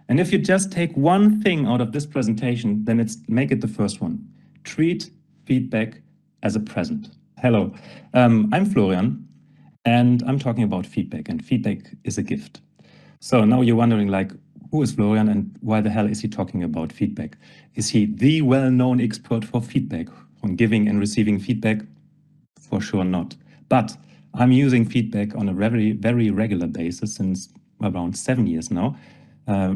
And if you just take one thing out of this presentation, then make it the first one. Treat feedback as a present. Hello, I'm Florian, and I'm talking about feedback, and feedback is a gift. So now you're wondering, like, who is Florian and why the hell is he talking about feedback? Is he the well-known expert for feedback, on giving and receiving feedback? For sure not. But I'm using feedback on a very, very regular basis since around 7 years now,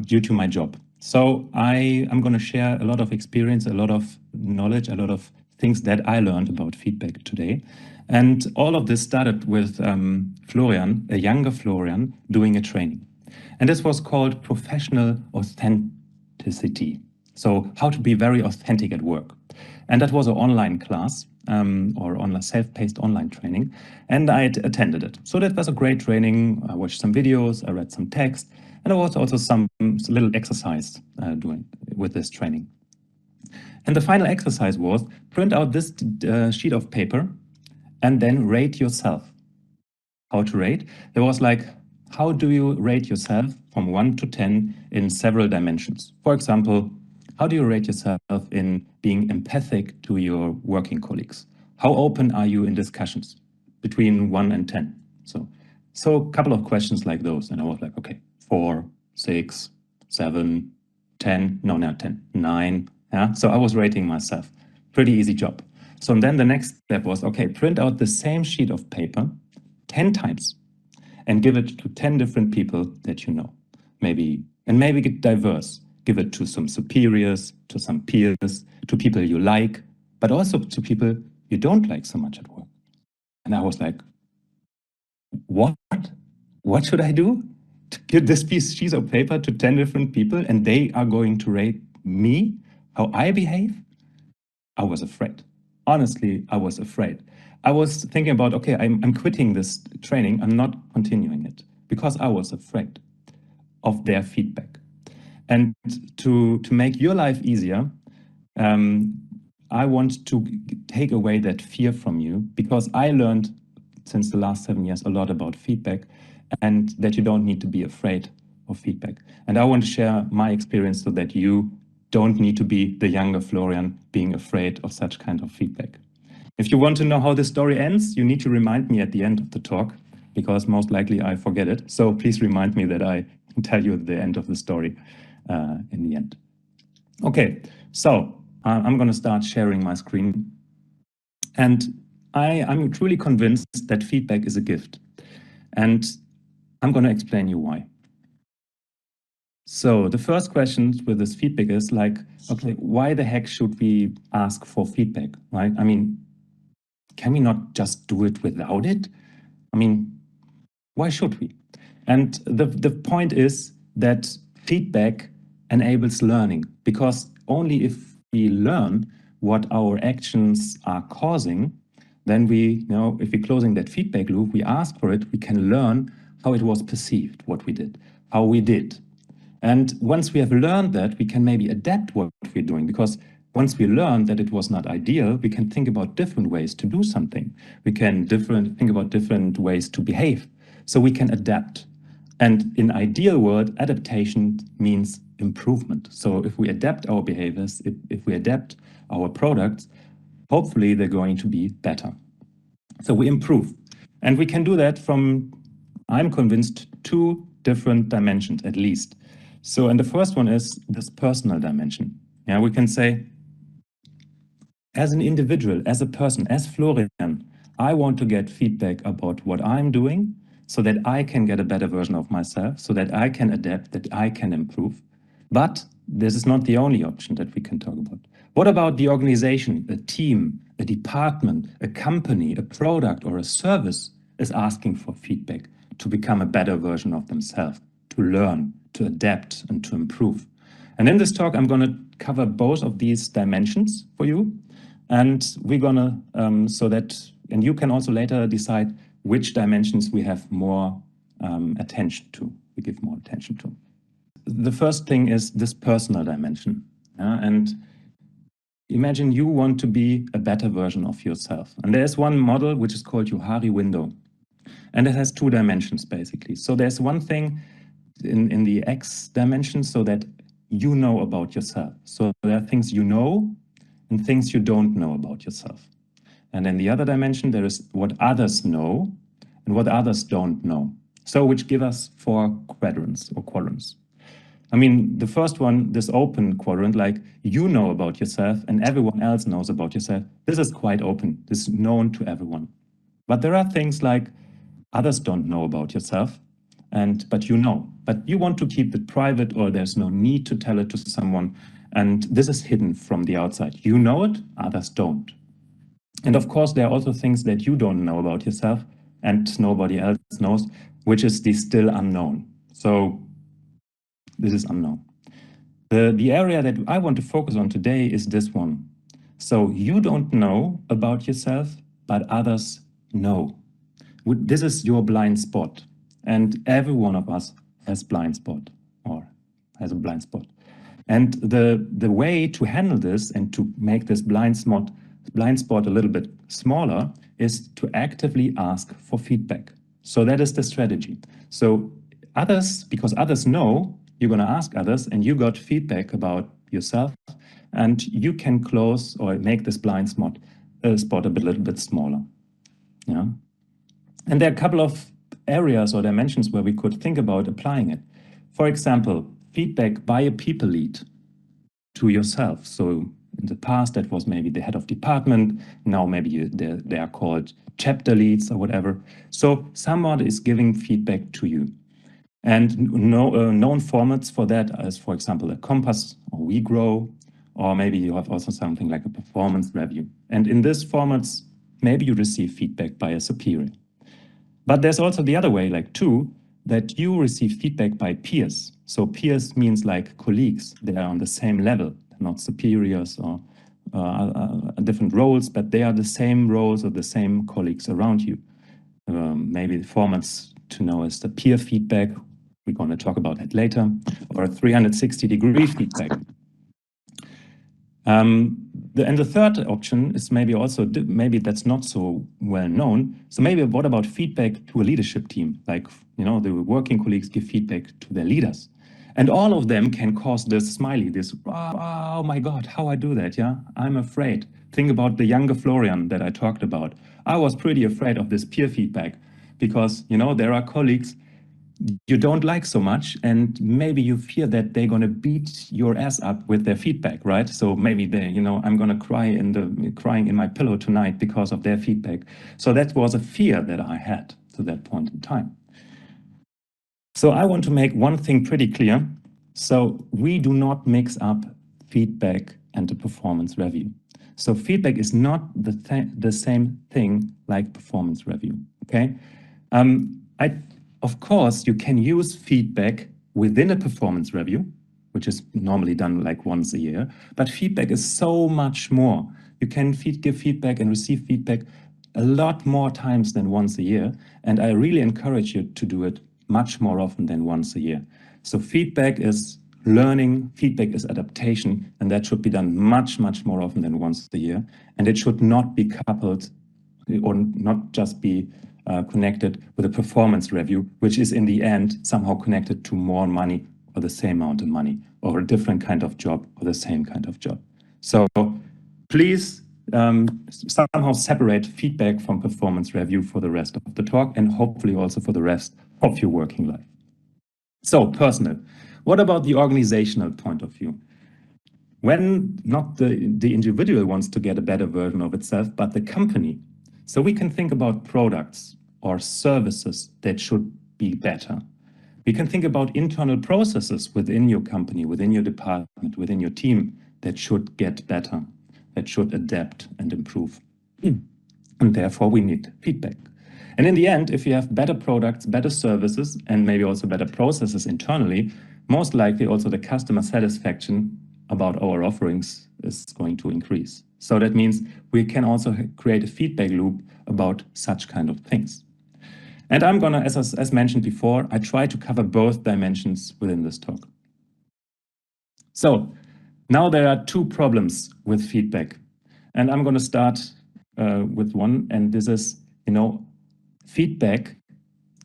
due to my job. So I'm going to share a lot of experience, a lot of knowledge, a lot of things that I learned about feedback today. And all of this started with Florian, a younger Florian, doing a training. And this was called professional authenticity. So how to be very authentic at work. And that was an online class or on a self-paced online training. And I attended it. So that was a great training. I watched some videos, I read some text, and there was also some little exercise doing with this training. And the final exercise was print out this sheet of paper and then rate yourself. How to rate? There was like, how do you rate yourself from 1 to 10 in several dimensions? For example, how do you rate yourself in being empathic to your working colleagues? How open are you in discussions between 1 and 10? So a couple of questions like those. And I was like, okay, 4, 6, 7, 10, no, not 10, 9. Yeah? So I was rating myself. Pretty easy job. So then the next step was, okay, print out the same sheet of paper 10 times and give it to 10 different people that you know. Maybe get diverse. Give it to some superiors, to some peers, to people you like, but also to people you don't like so much at work. And I was like, what? What should I do? To give this sheet of paper to 10 different people and they are going to rate me, how I behave? I was afraid. Honestly, I was afraid. I was thinking about, okay, I'm quitting this training. I'm not continuing it because I was afraid of their feedback. And to make your life easier, I want to take away that fear from you because I learned since the last 7 years a lot about feedback and that you don't need to be afraid of feedback. And I want to share my experience so that you don't need to be the younger Florian being afraid of such kind of feedback. If you want to know how the story ends, you need to remind me at the end of the talk because most likely I forget it. So please remind me that I can tell you the end of the story in the end. Okay, so I'm going to start sharing my screen. And I'm truly convinced that feedback is a gift. And I'm going to explain you why. So the first question with this feedback is like, okay, why the heck should we ask for feedback, right? I mean, can we not just do it without it? I mean, why should we? And the point is that feedback enables learning because only if we learn what our actions are causing, then if we're closing that feedback loop, we ask for it, we can learn how it was perceived, what we did, how we did. And once we have learned that, we can maybe adapt what we're doing because once we learn that it was not ideal, we can think about different ways to do something. We can think about different ways to behave. So we can adapt. And in ideal world, adaptation means improvement. So if we adapt our behaviors, if we adapt our products, hopefully they're going to be better. So we improve. And we can do that from, I'm convinced, 2 different dimensions at least. So, and the first one is this personal dimension. Yeah, we can say, as an individual, as a person, as Florian, I want to get feedback about what I'm doing so that I can get a better version of myself, so that I can adapt, that I can improve. But this is not the only option that we can talk about. What about the organization, a team, a department, a company, a product, or a service is asking for feedback to become a better version of themselves, to learn, to adapt, and to improve? And in this talk, I'm going to cover both of these dimensions for you. And we're going to, and you can also later decide which dimensions we have more attention to, we give more attention to. The first thing is this personal dimension. And imagine you want to be a better version of yourself. And there's one model which is called Johari window. And it has 2 dimensions, basically. So there's one thing in the X dimension, so that you know about yourself. So there are things you know and things you don't know about yourself. And in the other dimension, there is what others know and what others don't know. So which give us 4 quadrants or quadrants. I mean, the first one, this open quadrant, like you know about yourself and everyone else knows about yourself. This is quite open. This is known to everyone. But there are things like others don't know about yourself, but you know. But you want to keep it private, or there's no need to tell it to someone. And this is hidden from the outside. You know it, others don't. And of course, there are also things that you don't know about yourself and nobody else knows, which is the still unknown. So this is unknown. The area that I want to focus on today is this one. So you don't know about yourself, but others know. This is your blind spot. And every one of us has blind spot or has a blind spot. And the way to handle this and to make this blind spot a little bit smaller is to actively ask for feedback. So that is the strategy. So others, because others know, you're going to ask others and you got feedback about yourself, and you can close or make this blind spot a little bit smaller. Yeah. And there are a couple of areas or dimensions where we could think about applying it. For example, feedback by a people lead to yourself. So in the past, that was maybe the head of department. Now maybe they are called chapter leads or whatever. So someone is giving feedback to you. And known formats for that is, for example, a compass or we grow, or maybe you have also something like a performance review. And in this formats, maybe you receive feedback by a superior. But there's also the other way, like that you receive feedback by peers. So peers means like colleagues. They are on the same level, not superiors or different roles, but they are the same roles or the same colleagues around you. Maybe the formats to know is the peer feedback. We're going to talk about that later, or 360-degree feedback. And the third option is maybe also, maybe that's not so well known. So maybe what about feedback to a leadership team? Like, the working colleagues give feedback to their leaders. And all of them can cause this smiley, this, oh my God, how I do that, yeah? I'm afraid. Think about the younger Florian that I talked about. I was pretty afraid of this peer feedback because, there are colleagues you don't like so much, and maybe you fear that they're going to beat your ass up with their feedback, right? So maybe I'm going to crying in my pillow tonight because of their feedback. So that was a fear that I had to that point in time. So I want to make one thing pretty clear. So we do not mix up feedback and the performance review. So feedback is not the same thing like performance review, okay? Of course, you can use feedback within a performance review, which is normally done like once a year, but feedback is so much more. You can give feedback and receive feedback a lot more times than once a year, and I really encourage you to do it much more often than once a year. So feedback is learning, feedback is adaptation, and that should be done much, much more often than once a year, and it should not be coupled or not just be connected with a performance review, which is in the end somehow connected to more money or the same amount of money or a different kind of job or the same kind of job. So please somehow separate feedback from performance review for the rest of the talk and hopefully also for the rest of your working life. So personal. What about the organizational point of view? When not the individual wants to get a better version of itself, but the company. So we can think about products or services that should be better. We can think about internal processes within your company, within your department, within your team that should get better, that should adapt and improve. And therefore we need feedback. And in the end, if you have better products, better services, and maybe also better processes internally, most likely also the customer satisfaction about our offerings is going to increase. So that means we can also create a feedback loop about such kind of things. And I'm going to, as mentioned before, I try to cover both dimensions within this talk. So now there are 2 problems with feedback. And I'm going to start with one, and this is, feedback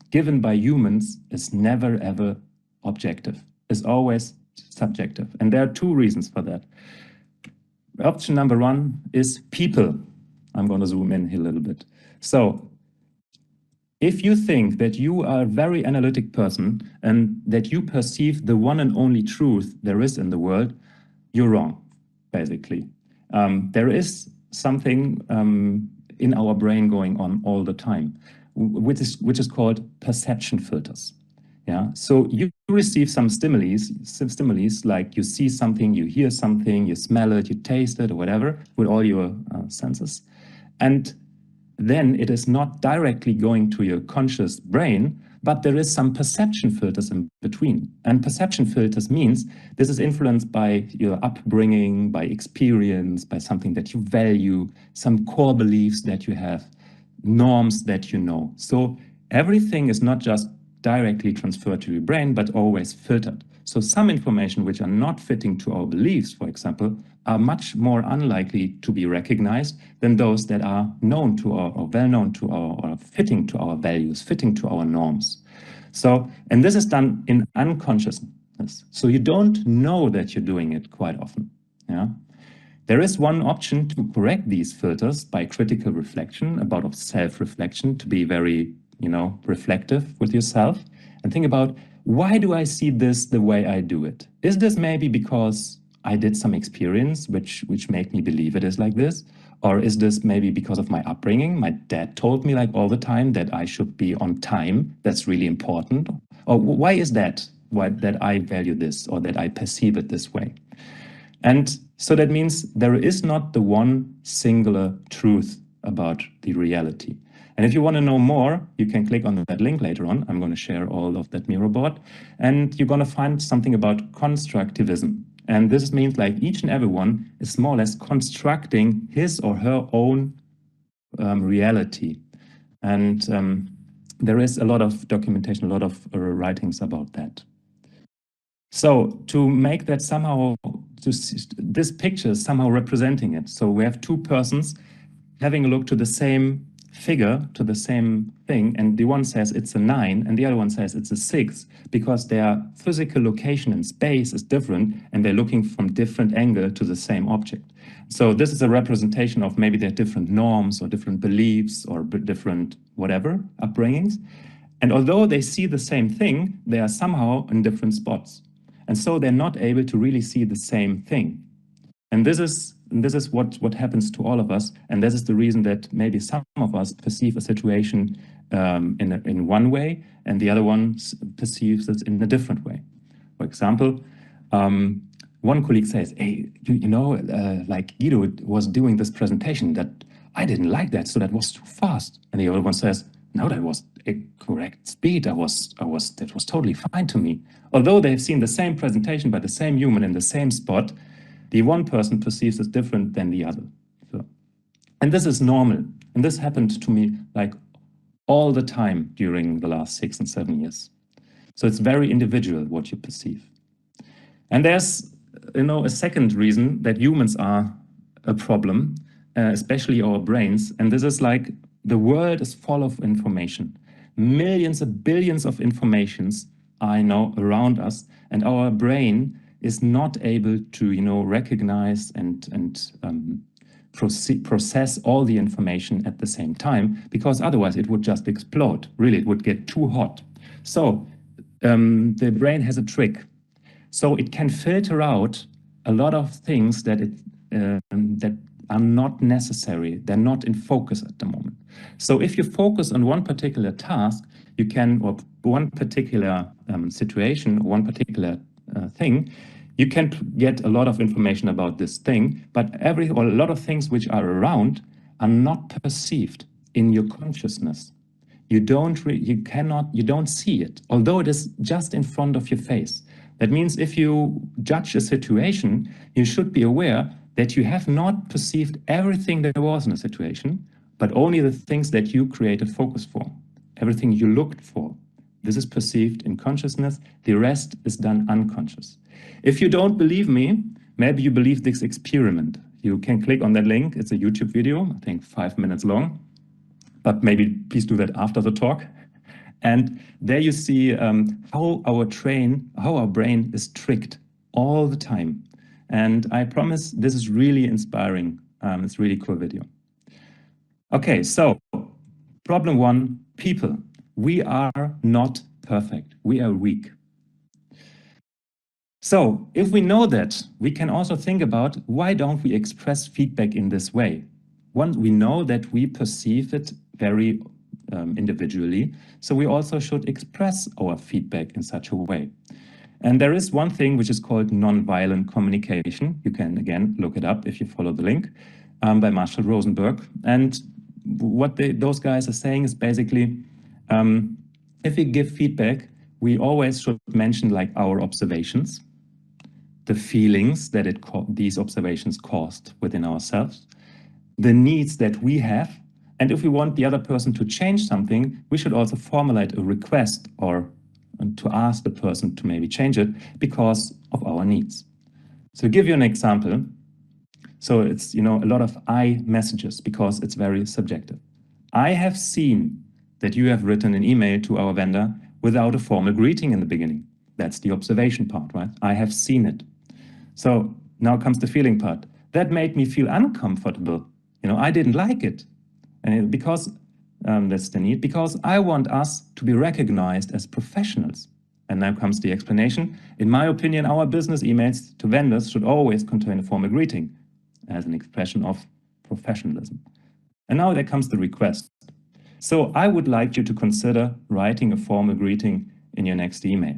given by humans is never ever objective. It's always subjective. And there are two reasons for that. Option number one is people. I'm going to zoom in here a little bit. So if you think that you are a very analytic person and that you perceive the one and only truth there is in the world, you're wrong, basically. There is something in our brain going on all the time, which is called perception filters. Yeah. So you receive some stimuli like you see something, you hear something, you smell it, you taste it, or whatever, with all your senses, and then it is not directly going to your conscious brain, but there is some perception filters in between. And perception filters means this is influenced by your upbringing, by experience, by something that you value, some core beliefs that you have, norms that you know. So everything is not just directly transferred to your brain, but always filtered. So some information which are not fitting to our beliefs, for example, are much more unlikely to be recognized than those that are known to our, or well known to our, or fitting to our values, fitting to our norms. So, and this is done in unconsciousness. So you don't know that you're doing it quite often. Yeah. There is one option to correct these filters by critical reflection, about self-reflection, to be very, reflective with yourself and think about, why do I see this the way I do it? Is this maybe because I did some experience which make me believe it is like this? Or is this maybe because of my upbringing? My dad told me like all the time that I should be on time. That's really important. Or why is that? Why that I value this or that I perceive it this way? And so that means there is not the one singular truth about the reality. And if you want to know more, you can click on that link later on. I'm going to share all of that Miro board. And you're going to find something about constructivism. And this means like each and everyone is more or less constructing his or her own reality. And there is a lot of documentation, a lot of writings about that. So to make that somehow, this picture is somehow representing it. So we have two persons having a look to the same figure, to the same thing, and the one says it's a 9 and the other one says it's a 6, because their physical location in space is different and they're looking from different angle to the same object. So this is a representation of maybe their different norms or different beliefs or different whatever upbringings. And although they see the same thing, they are somehow in different spots. And so they're not able to really see the same thing. And this is what happens to all of us. And this is the reason that maybe some of us perceive a situation in one way and the other one perceives it in a different way. For example, one colleague says, hey, like Guido was doing this presentation that I didn't like that, so that was too fast. And the other one says, no, that was a correct speed. That was totally fine to me. Although they've seen the same presentation by the same human in the same spot, the one person perceives it different than the other. So, and this is normal. And this happened to me like all the time during the last 6 and 7 years. So it's very individual what you perceive. And there's, a second reason that humans are a problem, especially our brains. And this is like the world is full of information. Millions of billions of informations are around us, and our brain is not able to recognize and process all the information at the same time, because otherwise it would just explode. Really, it would get too hot. So the brain has a trick. So it can filter out a lot of things that that are not necessary. They're not in focus at the moment. So if you focus on one particular task, you can, or one particular situation, or one particular thing, you can get a lot of information about this thing, but a lot of things which are around are not perceived in your consciousness. You don't see it, although it is just in front of your face. That means if you judge a situation, you should be aware that you have not perceived everything there was in a situation, but only the things that you created focus for, everything you looked for. This is perceived in consciousness. The rest is done unconscious. If you don't believe me, maybe you believe this experiment. You can click on that link. It's a YouTube video, I think 5 minutes long, but maybe please do that after the talk. And there you see how our brain is tricked all the time. And I promise this is really inspiring. It's really cool video. Okay, so problem one, people. We are not perfect. We are weak. So if we know that, we can also think about why don't we express feedback in this way? One, we know that we perceive it very individually, so we also should express our feedback in such a way. And there is one thing which is called nonviolent communication. You can, again, look it up if you follow the link, by Marshall Rosenberg. And what those guys are saying is basically, if we give feedback, we always should mention like our observations, the feelings that these observations caused within ourselves, the needs that we have, and if we want the other person to change something, we should also formulate a request or to ask the person to maybe change it because of our needs. So to give you an example, so it's, a lot of I messages because it's very subjective. I have seen that you have written an email to our vendor without a formal greeting in the beginning. That's the observation part, right? I have seen it. So now comes the feeling part. That made me feel uncomfortable. I didn't like it. And because that's the need, because I want us to be recognized as professionals. And now comes the explanation. In my opinion, our business emails to vendors should always contain a formal greeting as an expression of professionalism. And now there comes the request. So I would like you to consider writing a formal greeting in your next email.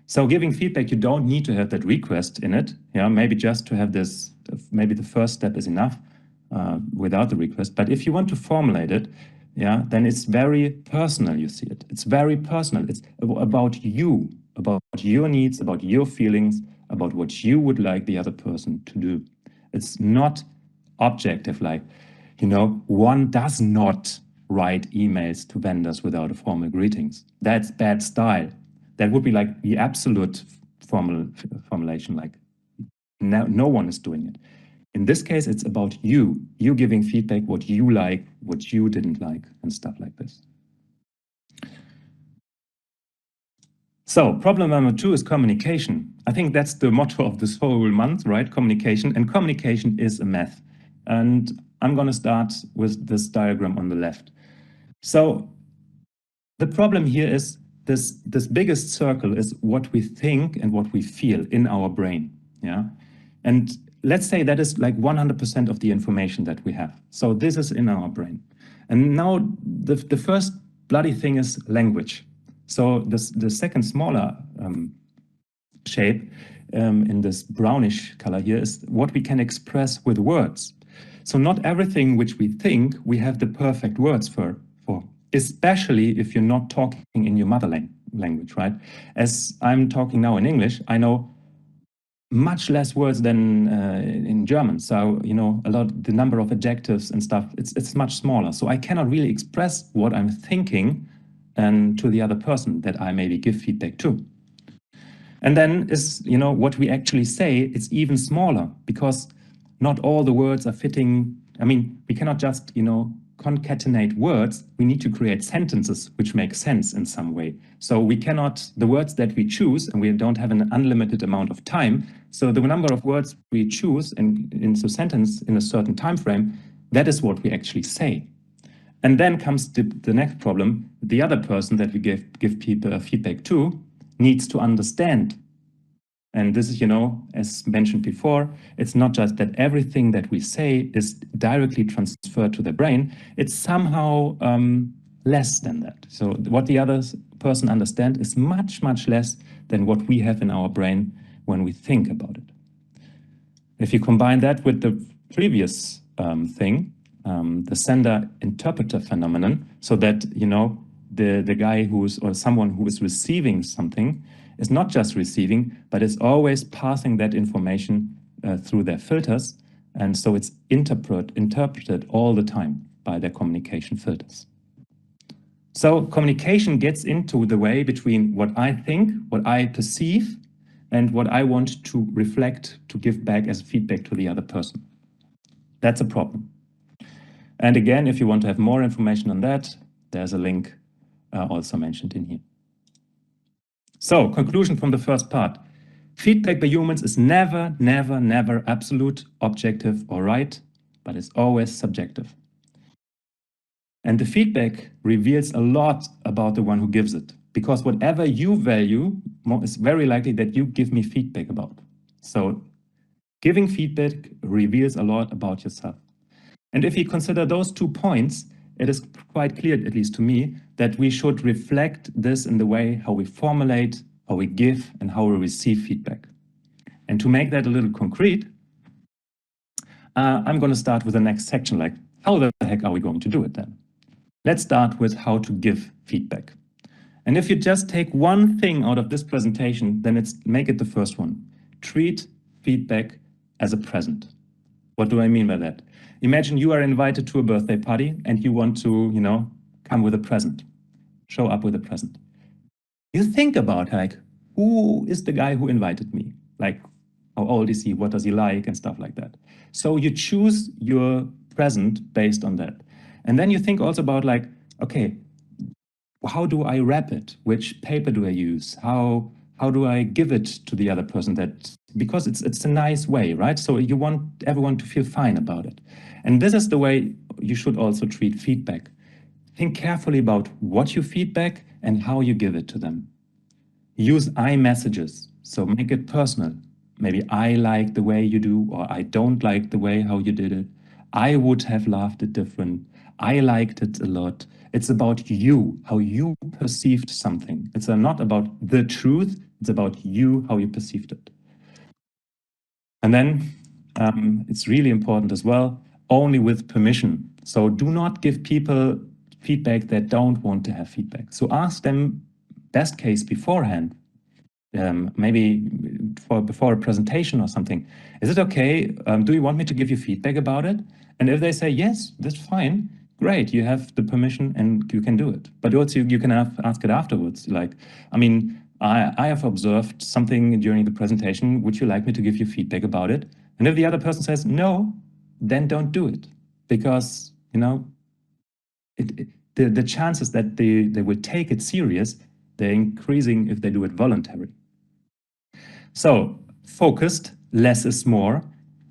So giving feedback, you don't need to have that request in it. Maybe just to have this, maybe the first step is enough without the request. But if you want to formulate it, then it's very personal, you see it. It's very personal. It's about you, about your needs, about your feelings, about what you would like the other person to do. It's not objective, like, one does not write emails to vendors without a formal greetings. That's bad style. That would be like the absolute formulation, like no one is doing it. In this case, it's about you giving feedback, what you like, what you didn't like, and stuff like this. So problem number 2 is communication. I think that's the motto of this whole month, right? Communication. And communication is a math. And I'm going to start with this diagram on the left. So the problem here is this biggest circle is what we think and what we feel in our brain. And let's say that is like 100% of the information that we have. So this is in our brain. And now the first bloody thing is language. So the second smaller shape in this brownish color here is what we can express with words. So not everything which we think we have the perfect words for, especially if you're not talking in your mother language, right? As I'm talking now in English, I know much less words than in German. So, the number of adjectives and stuff, it's much smaller. So I cannot really express what I'm thinking and to the other person that I maybe give feedback to. And then is, what we actually say, it's even smaller because not all the words are fitting. I mean, we cannot just, concatenate words. We need to create sentences which make sense in some way. So we cannot, the words that we choose, and we don't have an unlimited amount of time. So the number of words we choose into a sentence in a certain time frame, that is what we actually say. And then comes the next problem. The other person that we give people feedback to needs to understand. And this is, as mentioned before, it's not just that everything that we say is directly transferred to the brain. It's somehow less than that. So what the other person understands is much, much less than what we have in our brain when we think about it. If you combine that with the previous thing, the sender-interpreter phenomenon, so that, the guy or someone who is receiving something is not just receiving, but is always passing that information through their filters. And so it's interpreted all the time by their communication filters. So communication gets into the way between what I think, what I perceive, and what I want to reflect, to give back as feedback to the other person. That's a problem. And again, if you want to have more information on that, there's a link also mentioned in here. So, conclusion from the first part. Feedback by humans is never, never, never absolute, objective, or right, but it's always subjective. And the feedback reveals a lot about the one who gives it, because whatever you value is very likely that you give me feedback about. So giving feedback reveals a lot about yourself. And if you consider those 2 points, it is quite clear, at least to me, that we should reflect this in the way how we formulate, how we give, and how we receive feedback. And to make that a little concrete, I'm going to start with the next section, like how the heck are we going to do it then? Let's start with how to give feedback. And if you just take one thing out of this presentation, then make it the first one. Treat feedback as a present. What do I mean by that? Imagine you are invited to a birthday party and you want to, come with a present, show up with a present. You think about like, who is the guy who invited me? Like, how old is he? What does he like? And stuff like that. So you choose your present based on that. And then you think also about like, okay, how do I wrap it? Which paper do I use? How do I give it to the other person? Because it's a nice way, right? So you want everyone to feel fine about it. And this is the way you should also treat feedback. Think carefully about what you feedback and how you give it to them. Use I messages, so make it personal. Maybe I like the way you do, or I don't like the way how you did it. I would have loved it different. I liked it a lot. It's about you, how you perceived something. It's not about the truth. It's about you, how you perceived it. And then it's really important as well, only with permission. So do not give people feedback that don't want to have feedback. So ask them, best case beforehand, maybe before a presentation or something. Is it okay? Do you want me to give you feedback about it? And if they say yes, that's fine. Great, you have the permission and you can do it. But also you can ask it afterwards. Like, I mean, I have observed something during the presentation. Would you like me to give you feedback about it? And if the other person says no, then don't do it, because the chances that they will take it serious, they're increasing if they do it voluntarily. So focused, less is more.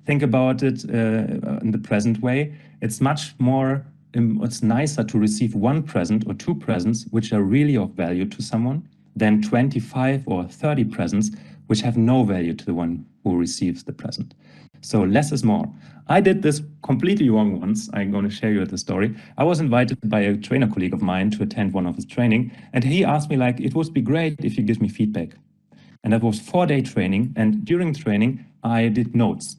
Think about it in the present way. It's much more, it's nicer to receive one present or two presents which are really of value to someone than 25 or 30 presents which have no value to the one who receives the present. So less is more. I did this completely wrong once. I'm going to share you the story. I was invited by a trainer colleague of mine to attend one of his training, and he asked me like, it would be great if you give me feedback. And that was 4-day training. And during training, I did notes.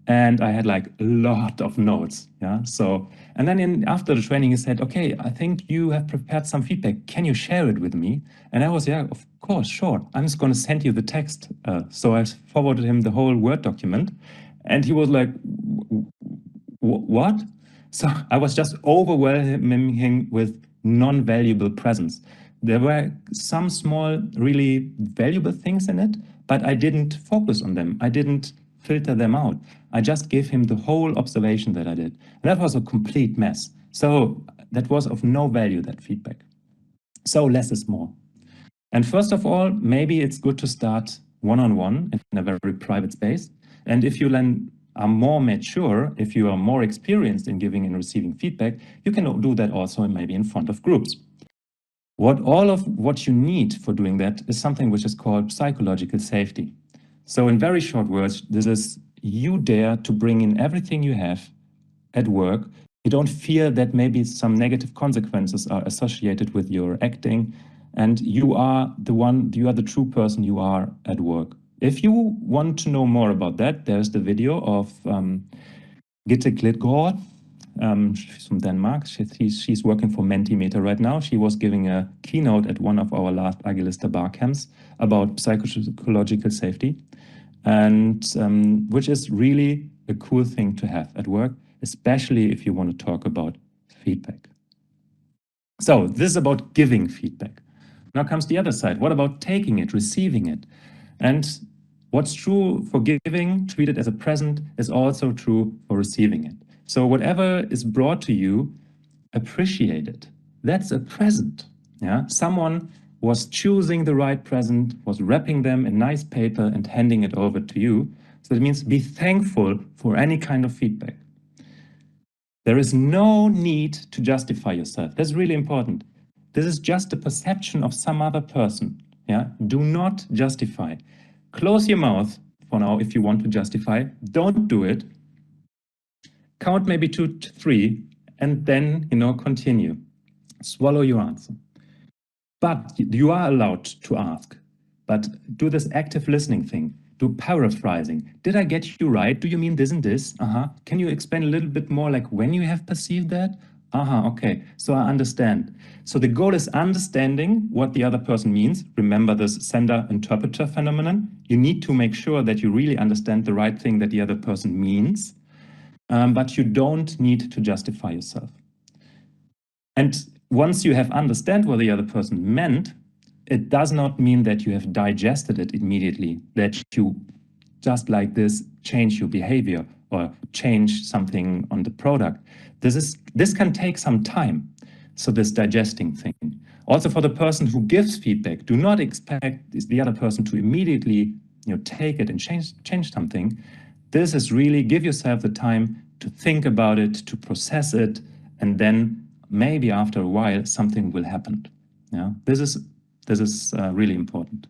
And I had like a lot of notes. Yeah. So, and then after the training, he said, okay, I think you have prepared some feedback. Can you share it with me? And I was, yeah, of course, sure. I'm just going to send you the text. So I forwarded him the whole Word document. And he was like, what? So I was just overwhelming him with non-valuable presents. There were some small, really valuable things in it, but I didn't focus on them. I didn't filter them out. I just gave him the whole observation that I did. And that was a complete mess. So that was of no value, that feedback. So less is more. And first of all, maybe it's good to start one-on-one in a very private space. And if you then are more mature, if you are more experienced in giving and receiving feedback, you can do that also maybe in front of groups. All of what you need for doing that is something which is called psychological safety. So in very short words, this is you dare to bring in everything you have at work. You don't fear that maybe some negative consequences are associated with your acting, and you are the true person you are at work. If you want to know more about that, there's the video of Gitte Klitgaard. She's from Denmark. She's working for Mentimeter right now. She was giving a keynote at one of our last Agilista bar camps about psychological safety, and which is really a cool thing to have at work, especially if you want to talk about feedback. So this is about giving feedback. Now comes the other side. What about taking it, receiving it? And what's true for giving, treated as a present, is also true for receiving it. So whatever is brought to you, appreciate it. That's a present. Yeah, someone was choosing the right present, was wrapping them in nice paper and handing it over to you. So it means be thankful for any kind of feedback. There is no need to justify yourself. That's really important. This is just a perception of some other person. Yeah, do not justify. Close your mouth for now if you want to justify. Don't do it. Count maybe 2 to 3 and then, continue. Swallow your answer. But you are allowed to ask. But do this active listening thing. Do paraphrasing. Did I get you right? Do you mean this and this? Can you explain a little bit more like when you have perceived that? Okay. So I understand. So the goal is understanding what the other person means. Remember this sender-interpreter phenomenon. You need to make sure that you really understand the right thing that the other person means. But you don't need to justify yourself. And once you have understand what the other person meant, it does not mean that you have digested it immediately, that you just like this change your behavior or change something on the product. This can take some time. So this digesting thing. Also for the person who gives feedback, do not expect the other person to immediately take it and change something. This is really give yourself the time to think about it, to process it, and then maybe after a while something will happen. Yeah, this is really important.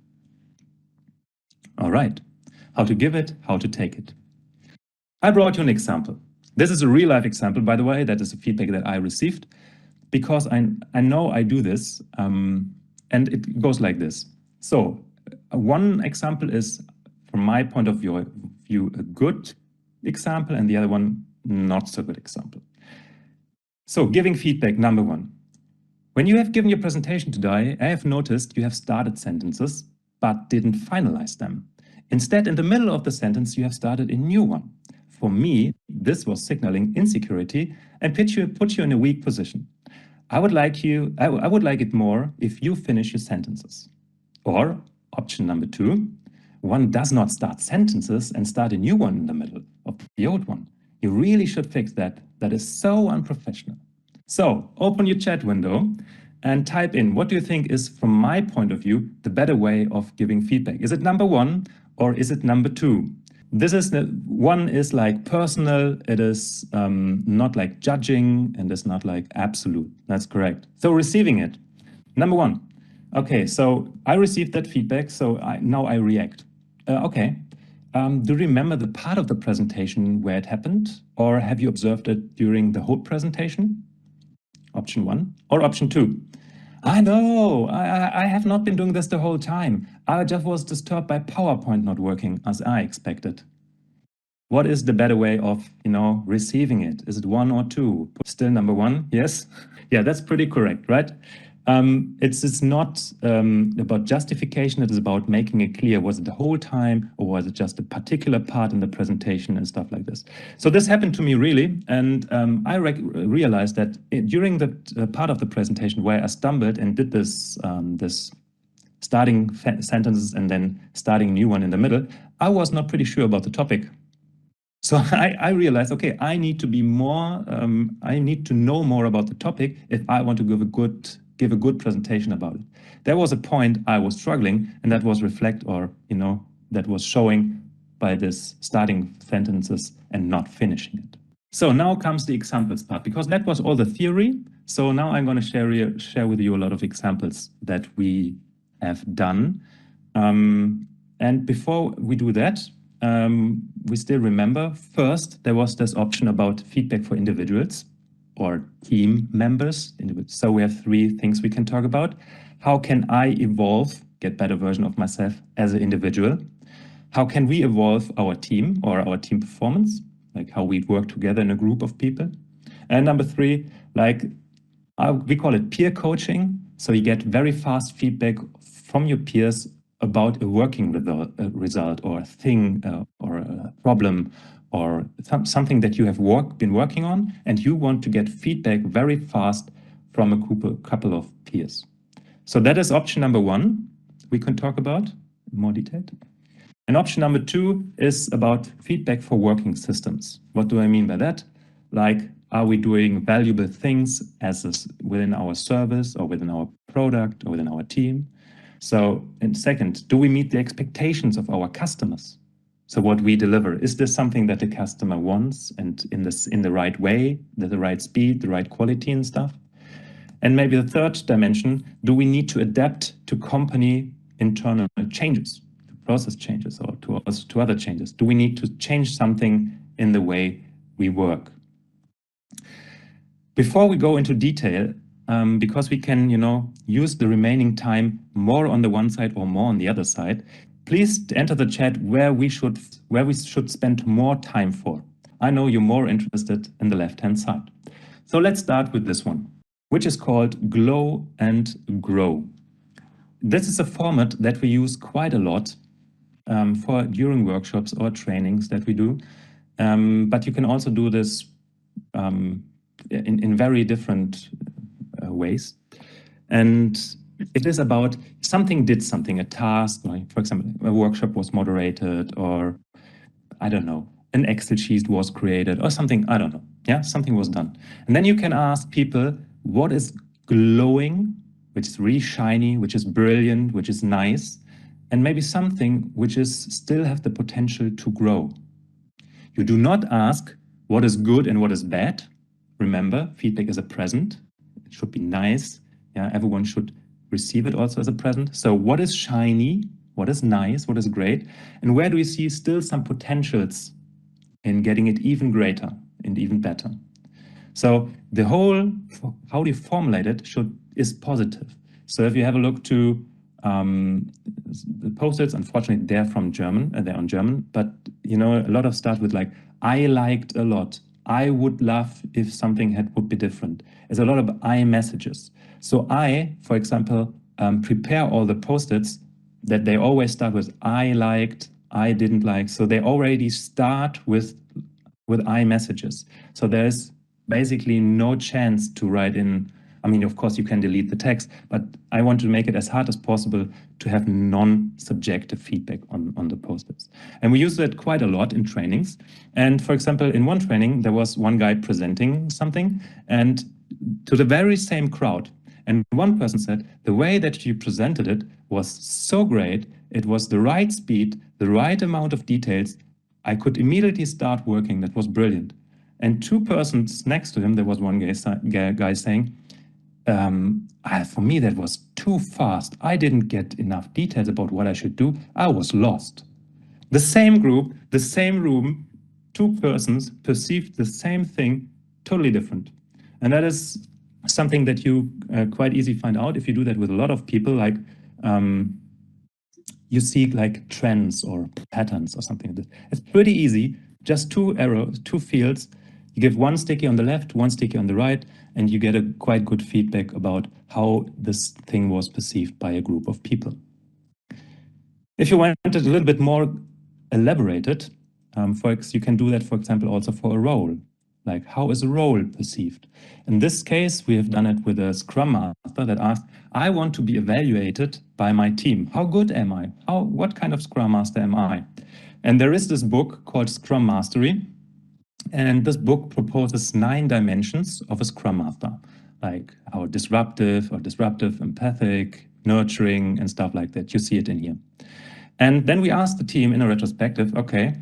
All right, how to give it, how to take it. I brought you an example. This is a real life example, by the way. That is a feedback that I received because I know I do this, and it goes like this. So one example is, from my point of view, a good example, and the other one not so good example. So giving feedback, number 1. When you have given your presentation today, I have noticed you have started sentences, but didn't finalize them. Instead, in the middle of the sentence, you have started a new one. For me, this was signaling insecurity and put you in a weak position. I would like it more if you finish your sentences. Or option number 2, one does not start sentences and start a new one in the middle of the old one. You really should fix that. That is so unprofessional. So open your chat window and type in, what do you think is, from my point of view, the better way of giving feedback? Is it number 1 or is it number 2? This is one is like personal, it is not like judging, and it's not like absolute. That's correct. So receiving it. Number 1. Okay, so I received that feedback, so now I react. Okay. Do you remember the part of the presentation where it happened? Or have you observed it during the whole presentation? Option 1 or option 2. I know, I have not been doing this the whole time. I just was disturbed by PowerPoint not working as I expected. What is the better way of, receiving it? Is it 1 or 2? Still number 1, yes? Yeah, that's pretty correct, right? It's not about justification, it is about making it clear, was it the whole time or was it just a particular part in the presentation and stuff like this. So this happened to me really, and I realized that during the part of the presentation where I stumbled and did this, starting sentences and then starting a new one in the middle, I was not pretty sure about the topic. So I realized, okay, I need to be more, I need to know more about the topic if I want to give a good presentation about it. There was a point I was struggling, and that was that was showing by this starting sentences and not finishing it. So now comes the examples part, because that was all the theory. So now I'm going to share with you a lot of examples that we have done. And before we do that, we still remember, first, there was this option about feedback for individuals or team members. So we have 3 things we can talk about. How can I evolve, get better version of myself as an individual? How can we evolve our team or our team performance? Like how we work together in a group of people. And number 3, we call it peer coaching. So you get very fast feedback from your peers about a working result or a thing or a problem or something that you have been working on, and you want to get feedback very fast from a couple of peers. So that is option number 1 we can talk about in more detail. And option number 2 is about feedback for working systems. What do I mean by that? Like, are we doing valuable things within our service or within our product or within our team? So, and second, do we meet the expectations of our customers? So what we deliver, is this something that the customer wants and in the right way, the right speed, the right quality and stuff? And maybe the third dimension, do we need to adapt to company internal changes, to process changes, or to other changes? Do we need to change something in the way we work? Before we go into detail, because we can, use the remaining time more on the one side or more on the other side, please enter the chat where we should spend more time for. I know you're more interested in the left-hand side. So let's start with this one, which is called Glow and Grow. This is a format that we use quite a lot for during workshops or trainings that we do. But you can also do this in very different ways. And it is about something did something, a task, like, for example, a workshop was moderated, or I don't know, an Excel sheet was created or something, I don't know. Yeah, something was done. And then you can ask people what is glowing, which is really shiny, which is brilliant, which is nice, and maybe something which is still have the potential to grow. You do not ask what is good and what is bad. Remember, feedback is a present. It should be nice. Yeah, everyone should receive it also as a present. So what is shiny? What is nice? What is great? And where do we see still some potentials in getting it even greater and even better? So the whole, how do you formulate it is positive. So if you have a look to the post-its, unfortunately, they're from German, they're on German, but a lot of start with like, I liked a lot. I would love if something would be different. It's a lot of I messages. So I, for example, prepare all the post-its that they always start with I liked, I didn't like. So they already start with I messages. So there's basically no chance to write in. I mean, of course, you can delete the text, but I want to make it as hard as possible to have non-subjective feedback on the post-its. And we use that quite a lot in trainings. And for example, in one training, there was one guy presenting something and to the very same crowd. And one person said, the way that you presented it was so great. It was the right speed, the right amount of details. I could immediately start working. That was brilliant. And two persons next to him, there was one guy saying, for me, that was too fast. I didn't get enough details about what I should do. I was lost. The same group, the same room, two persons perceived the same thing, totally different. And that is something that you quite easily find out if you do that with a lot of people, like you see like trends or patterns or something like that. It's pretty easy, just two arrows, two fields. You give one sticky on the left, one sticky on the right, and you get a quite good feedback about how this thing was perceived by a group of people. If you want it a little bit more elaborated, you can do that, for example, also for a role. Like, how is a role perceived? In this case, we have done it with a Scrum Master that asked, I want to be evaluated by my team. How good am I? What kind of Scrum Master am I? And there is this book called Scrum Mastery. And this book proposes 9 dimensions of a Scrum Master, like how disruptive, empathic, nurturing, and stuff like that. You see it in here. And then we asked the team in a retrospective, okay,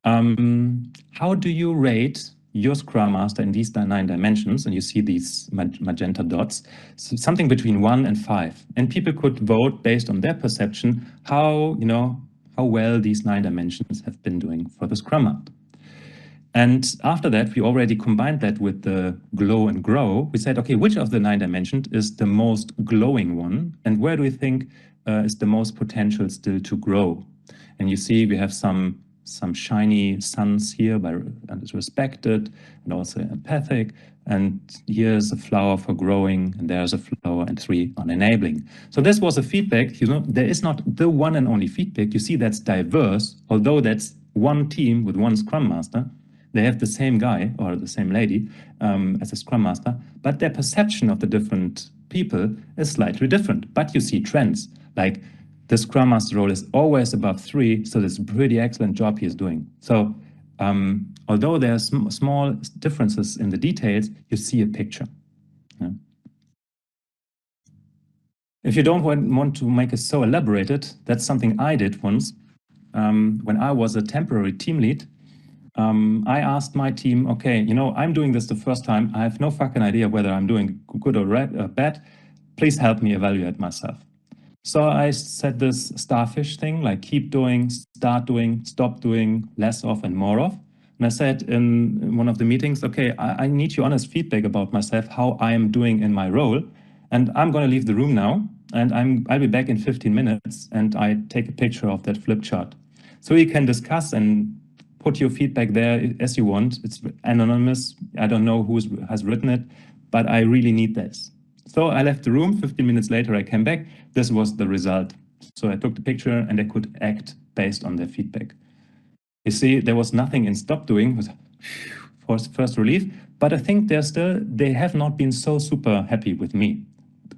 how do you rate your Scrum Master in these 9 dimensions? And you see these magenta dots, so something between 1 and 5. And people could vote based on their perception how well these 9 dimensions have been doing for the Scrum Master. And after that, we already combined that with the glow and grow. We said, okay, which of the 9 dimensions is the most glowing one? And where do we think is the most potential still to grow? And you see we have some shiny suns here and it's respected and also empathic. And here's a flower for growing, and there's a flower, and 3 on enabling. So this was a feedback. There is not the one and only feedback. You see that's diverse, although that's one team with one Scrum Master. They have the same guy or the same lady as a Scrum Master, but their perception of the different people is slightly different. But you see trends, like the Scrum Master role is always above 3, so that's a pretty excellent job he is doing. So although there are small differences in the details, you see a picture. Yeah. If you don't want to make it so elaborated, that's something I did once. When I was a temporary team lead, I asked my team, okay, I'm doing this the first time. I have no fucking idea whether I'm doing good or bad. Please help me evaluate myself. So I said this starfish thing, like keep doing, start doing, stop doing, less of and more of. And I said in one of the meetings, okay, I need your honest feedback about myself, how I am doing in my role. And I'm going to leave the room now, and I'll be back in 15 minutes, and I take a picture of that flip chart. So you can discuss and put your feedback there as you want. It's anonymous. I don't know who has written it, but I really need this. So I left the room. 15 minutes later, I came back. This was the result. So I took the picture and I could act based on their feedback. You see, there was nothing in stop doing, was first relief, but I think they have not been so super happy with me.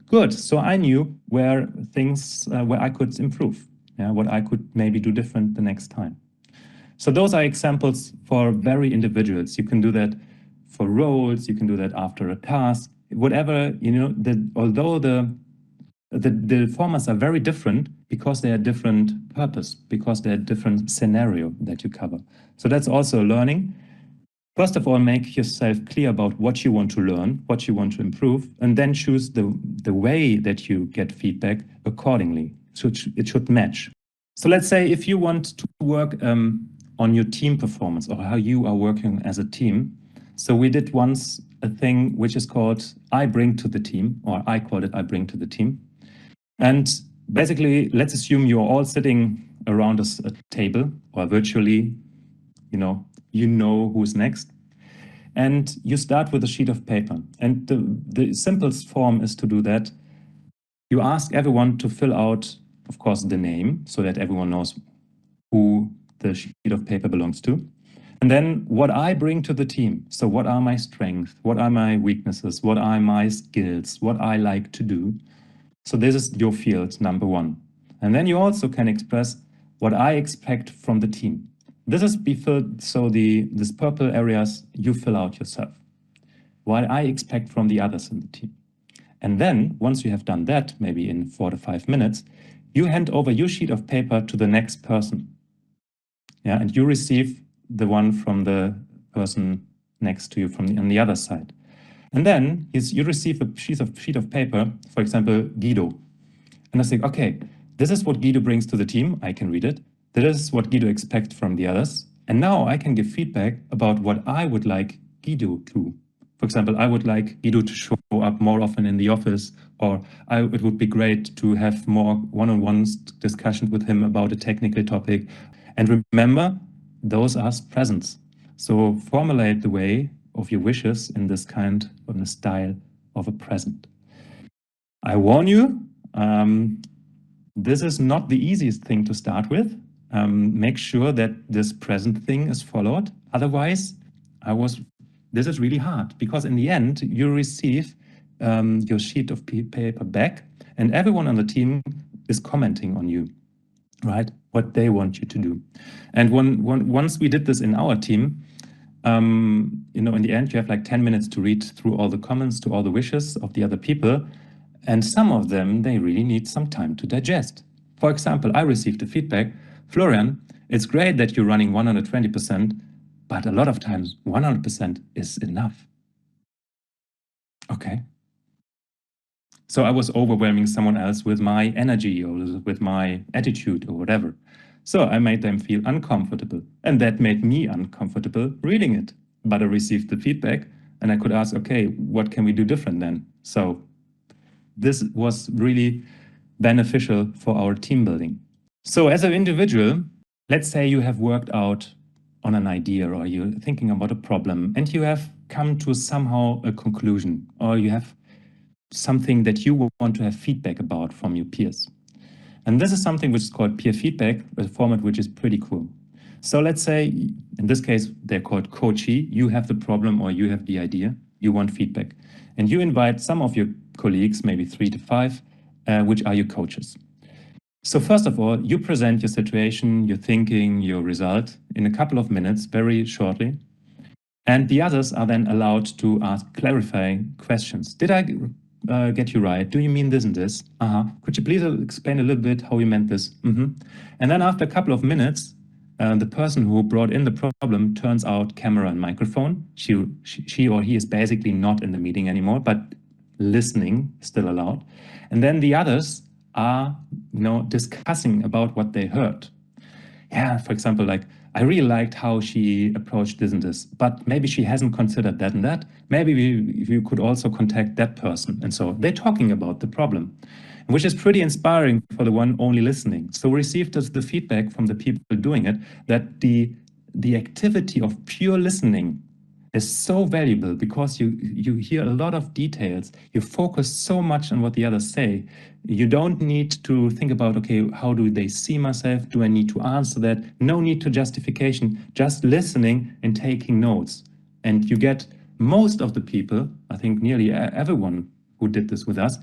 Good. So I knew where I could improve, what I could maybe do different the next time. So those are examples for very individuals. You can do that for roles. You can do that after a task, whatever, although the formats are very different because they are different purpose, because they're different scenario that you cover. So that's also learning. First of all, make yourself clear about what you want to learn, what you want to improve, and then choose the way that you get feedback accordingly. So it should match. So let's say if you want to work on your team performance or how you are working as a team. So we did once a thing which is called I bring to the team, or I called it I bring to the team. And basically, let's assume you're all sitting around a table or virtually, you know who's next. And you start with a sheet of paper. And the simplest form is to do that. You ask everyone to fill out, of course, the name so that everyone knows who the sheet of paper belongs to. And then what I bring to the team. So what are my strengths? What are my weaknesses? What are my skills? What I like to do? So this is your field, number one. And then you also can express what I expect from the team. This is befilled, so these purple areas you fill out yourself. What I expect from the others in the team. And then, once you have done that, maybe in 4 to 5 minutes, you hand over your sheet of paper to the next person. Yeah, and you receive the one from the person next to you on the other side. And then you receive a sheet of paper, for example, Guido. And I think, okay, this is what Guido brings to the team. I can read it. This is what Guido expects from the others. And now I can give feedback about what I would like Guido to. For example, I would like Guido to show up more often in the office, or it would be great to have more one-on-one discussions with him about a technical topic. And remember, those are presents. So formulate the way of your wishes in this kind of a style of a present. I warn you, this is not the easiest thing to start with. Make sure that this present thing is followed. Otherwise, this is really hard, because in the end, you receive your sheet of paper back, and everyone on the team is commenting on you, right? What they want you to do. And once we did this in our team, in the end, you have like 10 minutes to read through all the comments, to all the wishes of the other people. And some of them, they really need some time to digest. For example, I received the feedback, Florian, it's great that you're running 120%, but a lot of times 100% is enough. Okay. So I was overwhelming someone else with my energy or with my attitude or whatever. So I made them feel uncomfortable, and that made me uncomfortable reading it. But I received the feedback, and I could ask, okay, what can we do different then? So this was really beneficial for our team building. So as an individual, let's say you have worked out on an idea, or you're thinking about a problem, and you have come to somehow a conclusion, or you have something that you want to have feedback about from your peers. And this is something which is called peer feedback, a format which is pretty cool. So let's say, in this case, they're called coachee. You have the problem or you have the idea, you want feedback. And you invite some of your colleagues, maybe 3 to 5, which are your coaches. So first of all, you present your situation, your thinking, your result in a couple of minutes, very shortly. And the others are then allowed to ask clarifying questions. Did I get you right. Do you mean this and this? Could you please explain a little bit how you meant this? And then after a couple of minutes, the person who brought in the problem turns out camera and microphone. She or he is basically not in the meeting anymore, but listening still allowed. And then the others are, discussing about what they heard. Yeah, for example, like, I really liked how she approached this and this, but maybe she hasn't considered that and that. Maybe you could also contact that person. And so they're talking about the problem, which is pretty inspiring for the one only listening. So we received the feedback from the people doing it that the activity of pure listening is so valuable because you hear a lot of details. You focus so much on what the others say. You don't need to think about, okay, how do they see myself? Do I need to answer that? No need to justification, just listening and taking notes. And you get most of the people, I think nearly everyone who did this with us,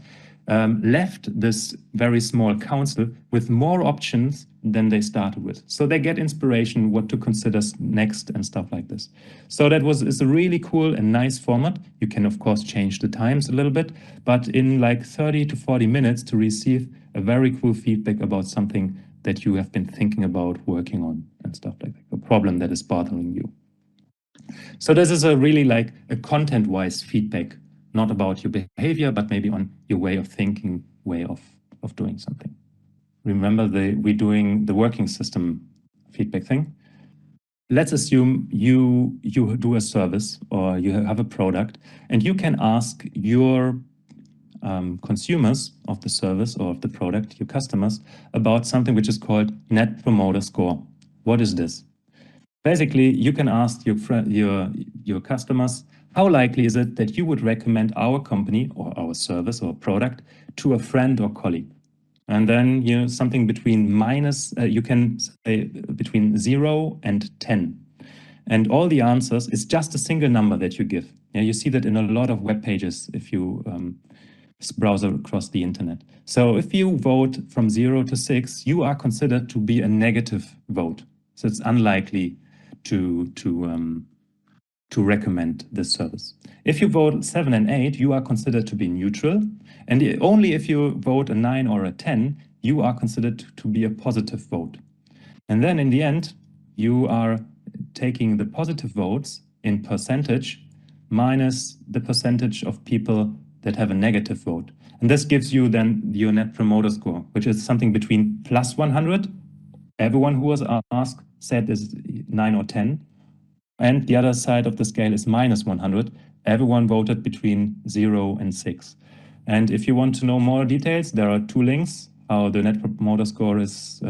left this very small council with more options than they started with. So they get inspiration, what to consider next and stuff like this. So is a really cool and nice format. You can, of course, change the times a little bit, but in like 30 to 40 minutes to receive a very cool feedback about something that you have been thinking about working on and stuff like that, a problem that is bothering you. So this is a really like a content-wise feedback, not about your behavior, but maybe on your way of thinking, way of doing something. Remember, we're doing the working system feedback thing. Let's assume you do a service or you have a product, and you can ask your consumers of the service or of the product, your customers, about something which is called Net Promoter Score. What is this? Basically, you can ask your customers, how likely is it that you would recommend our company or our service or product to a friend or colleague? And then something between you can say between 0 and 10. And all the answers is just a single number that you give. Yeah, you see that in a lot of web pages if you browse across the internet. So if you vote from 0 to 6, you are considered to be a negative vote. So it's unlikely to recommend this service. If you vote 7 and 8, you are considered to be neutral. And only if you vote a 9 or a 10, you are considered to be a positive vote. And then in the end, you are taking the positive votes in percentage minus the percentage of people that have a negative vote. And this gives you then your Net Promoter Score, which is something between plus 100. Everyone who was asked said is 9 or 10. And the other side of the scale is minus 100. Everyone voted between 0 and 6. And if you want to know more details, there are 2 links, how the Net Promoter Score is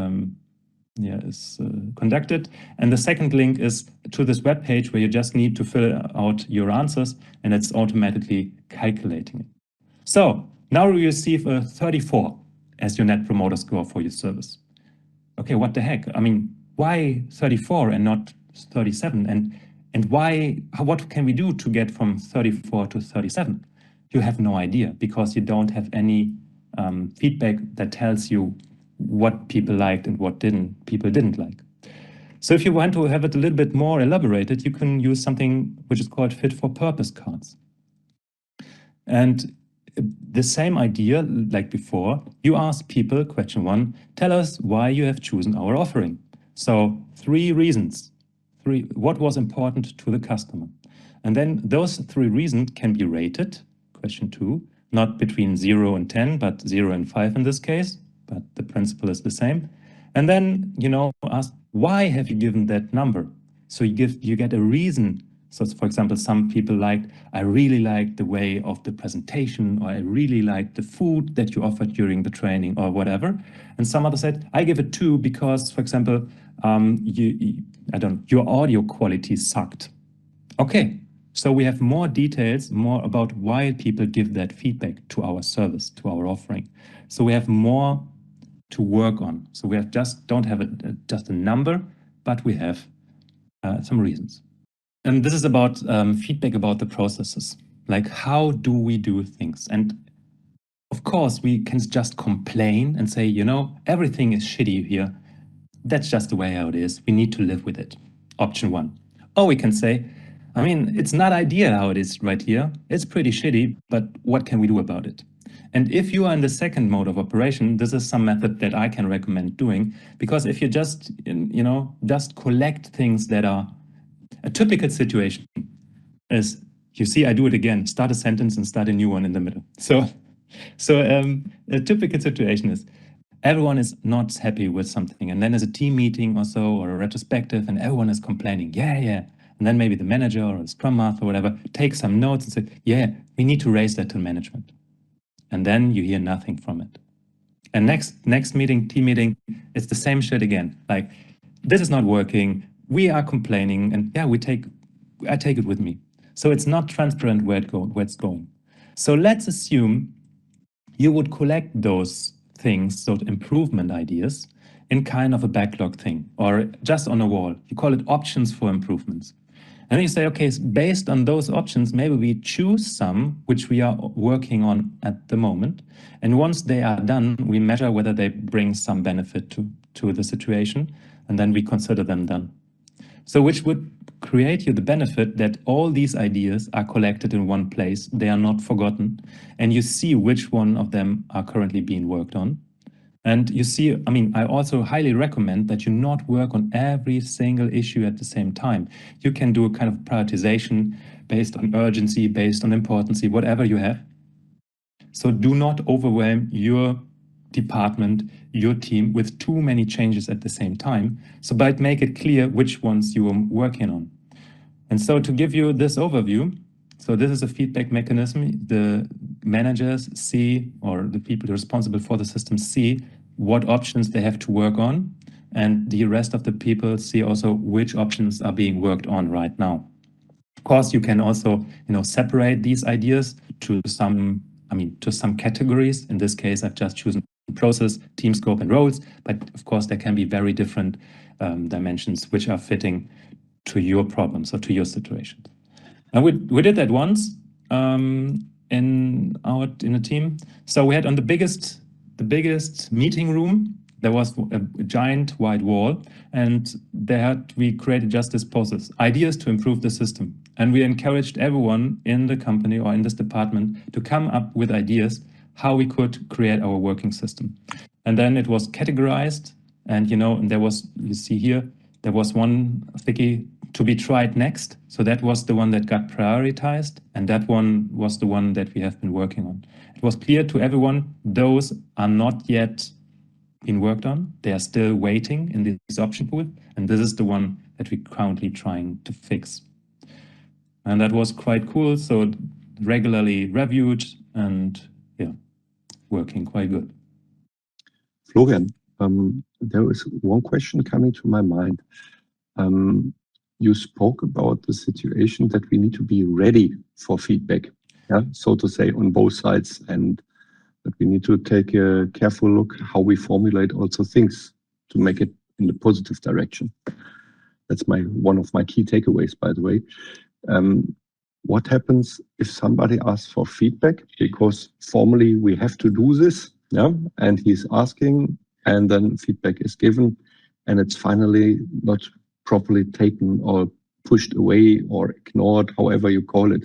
conducted. And the second link is to this web page where you just need to fill out your answers and it's automatically calculating it. So now you receive a 34 as your Net Promoter Score for your service. Okay, what the heck? I mean, why 34 and not 37? And what can we do to get from 34 to 37? You have no idea because you don't have any feedback that tells you what people liked and what people didn't like. So if you want to have it a little bit more elaborated, you can use something which is called fit for purpose cards. And the same idea like before, you ask people, question 1, tell us why you have chosen our offering. So 3 reasons. What was important to the customer? And then those 3 reasons can be rated, question 2, not between 0 and 10, but 0 and 5 in this case, but the principle is the same. And then, ask, why have you given that number? So you get a reason. So for example, some people I really liked the way of the presentation, or I really liked the food that you offered during the training or whatever. And some others said, I give it 2 because, for example, your audio quality sucked. Okay, so we have more details, more about why people give that feedback to our service, to our offering. So we have more to work on. So we don't have just a number, but we have some reasons. And this is about feedback about the processes. Like, how do we do things? And of course, we can just complain and say, everything is shitty here. That's just the way how it is. We need to live with it. Option 1. Or we can say, I mean, it's not ideal how it is right here. It's pretty shitty, but what can we do about it? And if you are in the second mode of operation, this is some method that I can recommend doing, because if you just, just collect things that are a typical situation is, you see, I do it again, start a sentence and start a new one in the middle. So a typical situation is everyone is not happy with something. And then there's a team meeting or so, or a retrospective, and everyone is complaining. Yeah. And then maybe the manager or the scrum master or whatever takes some notes and say, yeah, we need to raise that to management. And then you hear nothing from it. And next meeting, team meeting, it's the same shit again. Like, this is not working. We are complaining, and yeah, I take it with me. So it's not transparent where it's going. So let's assume you would collect those things, those improvement ideas, in kind of a backlog thing, or just on a wall. You call it options for improvements. And then you say, okay, based on those options, maybe we choose some which we are working on at the moment. And once they are done, we measure whether they bring some benefit to the situation, and then we consider them done. So which would create you the benefit that all these ideas are collected in one place, they are not forgotten, and you see which one of them are currently being worked on. And you see, I mean, I also highly recommend that you not work on every single issue at the same time. You can do a kind of prioritization based on urgency, based on importance, whatever you have. So do not overwhelm your department, your team with too many changes at the same time. So but make it clear which ones you are working on. And so to give you this overview, so this is a feedback mechanism. The managers see, or the people responsible for the system see what options they have to work on. And the rest of the people see also which options are being worked on right now. Of course, you can also, separate these ideas to some categories. In this case, I've just chosen process, team scope, and roles. But of course, there can be very different dimensions which are fitting to your problems or to your situations. And we did that once in a team. So we had on the biggest meeting room, there was a giant white wall, and we created just this process, ideas to improve the system. And we encouraged everyone in the company or in this department to come up with ideas how we could create our working system. And then it was categorized, and and there was, you see here, there was one sticky to be tried next. So that was the one that got prioritized, and that one was the one that we have been working on. It was clear to everyone, those are not yet been worked on. They are still waiting in this option pool, and this is the one that we're currently trying to fix. And that was quite cool. So regularly reviewed and working quite good. Florian, there is one question coming to my mind. You spoke about the situation that we need to be ready for feedback, so to say, on both sides, and that we need to take a careful look how we formulate also things to make it in the positive direction. That's one of my key takeaways, by the way. What happens if somebody asks for feedback, because formally we have to do this, and he's asking, and then feedback is given, and it's finally not properly taken or pushed away or ignored, however you call it.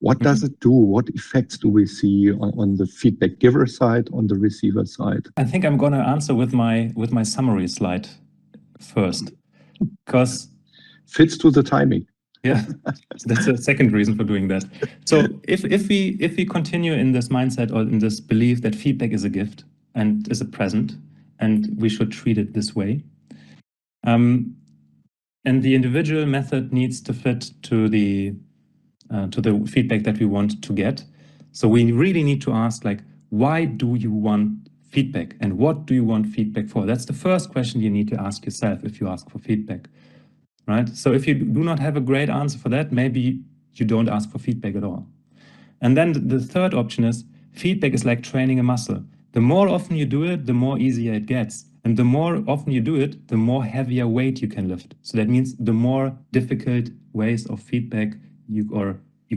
What does it do? What effects do we see on the feedback giver side, on the receiver side? I think I'm going to answer with my summary slide first, because fits to the timing. Yeah, that's a second reason for doing that. So if we continue in this mindset or in this belief that feedback is a gift and is a present, and we should treat it this way, and the individual method needs to fit to the feedback that we want to get. So we really need to ask, like, why do you want feedback, and what do you want feedback for? That's the first question you need to ask yourself if you ask for feedback. Right? So if you do not have a great answer for that, maybe you don't ask for feedback at all. And then the third option is, feedback is like training a muscle. The more often you do it, the more easier it gets. And the more often you do it, the more heavier weight you can lift. So that means the more difficult ways of feedback you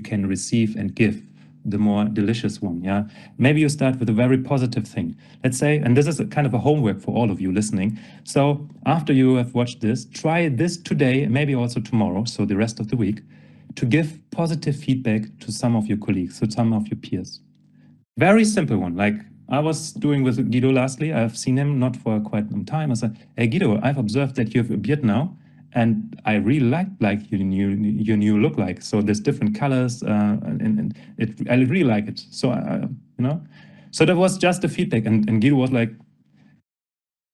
can receive and give, the more delicious one. Yeah. Maybe you start with a very positive thing. Let's say, and this is a kind of a homework for all of you listening. So after you have watched this, try this today, maybe also tomorrow, so the rest of the week. to give positive feedback to some of your colleagues, to some of your peers. Very simple one, like I was doing with Guido lastly. I've seen him not for quite some time. I said, hey Guido, I've observed that you have a beard now, and I really like your new look like. So there's different colors, and I really like it. So so that was just the feedback, and Guido was like,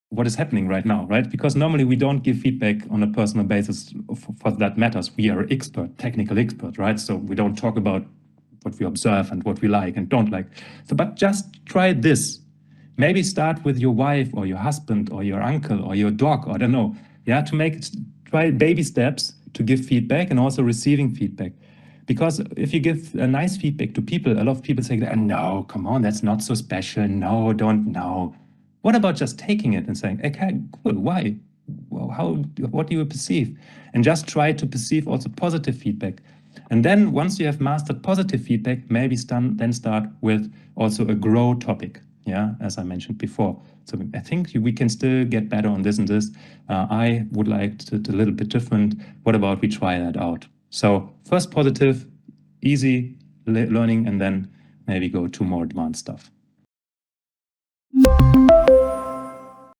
what is happening right now, right? Because normally we don't give feedback on a personal basis for that matters. We are technical expert, right? So we don't talk about what we observe and what we like and don't like. So, but just try this. Maybe start with your wife or your husband or your uncle or your dog, or I don't know. Yeah, try baby steps to give feedback and also receiving feedback. Because if you give a nice feedback to people, a lot of people say, no, come on, that's not so special. No, don't, no. What about just taking it and saying, okay, cool, why? Well, what do you perceive? And just try to perceive also positive feedback. And then once you have mastered positive feedback, maybe then start with also a grow topic, yeah, as I mentioned before. So I think we can still get better on this and this. I would like to a little bit different. What about we try that out? So first positive, easy learning, and then maybe go to more advanced stuff.